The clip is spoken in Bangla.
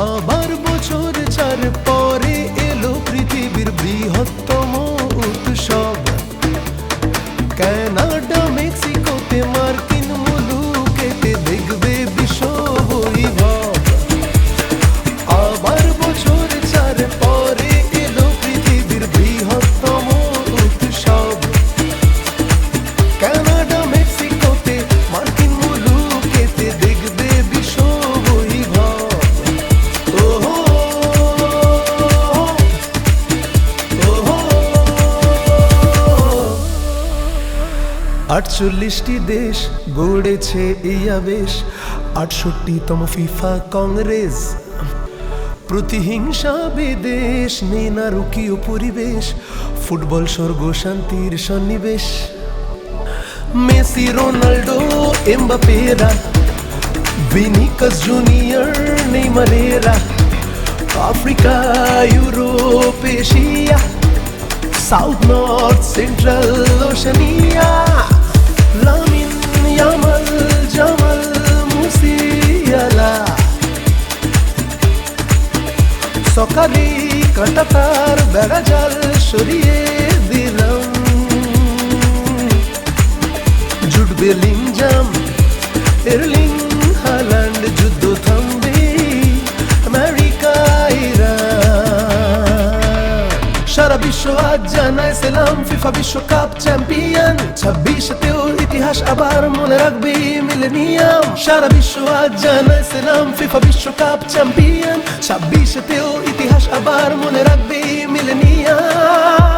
আবার বছর চার পরে এলো পৃথিবীর বৃহত্তম উৎসব। কানাডা মেক্সিকোতে মার্কিন মুলুকেতে দেখবে বিশ্ব বৈভব। আবার বছর চার পরে এলো পৃথিবীর বৃহত্তম উৎসব। কানাডা মেক্সিকোতে মার্কিন মুলুকেতে দেখবে বিশ্ব বৈভব। 48টি দেশ গড়েছে এই আবেশ, 68তম ফিফা কংগ্রেস। প্রতিহিংসা বিদেশ নেই নারকীয় পরিবেশ, ফুটবল স্বর্গ শান্তির সন্নিবেশ। মেসি, রোনাল্ডো, এমবাপেরা, ভিনিকাস জুনিয়র, নেইমারেরা। Africa, Europe, Asia, south, north, central, Oceania. Lamine Yamal, Jamal, Musiala. সকালে কাঁটাতার বেড়াজাল সরিয়ে দিলাম। জুট বেলিংজাম, এরলিং হাল্যান্ড, যুদ্ধ থামবে আমেরিকা, ইরান। সারা বিশ্ব আজ জানায় সালাম, ফিফা বিশ্বকাপ চ্যাম্পিয়ন। 26তেও ইতিহাস আবার মনে রাখবে মিলেনিয়াম। সারা বিশ্ব আজ জানায় সালাম, ফিফা বিশ্বকাপ চ্যাম্পিয়ন। 26তেও ইতিহাস আবার মনে রাখবে মিলেনিয়াম।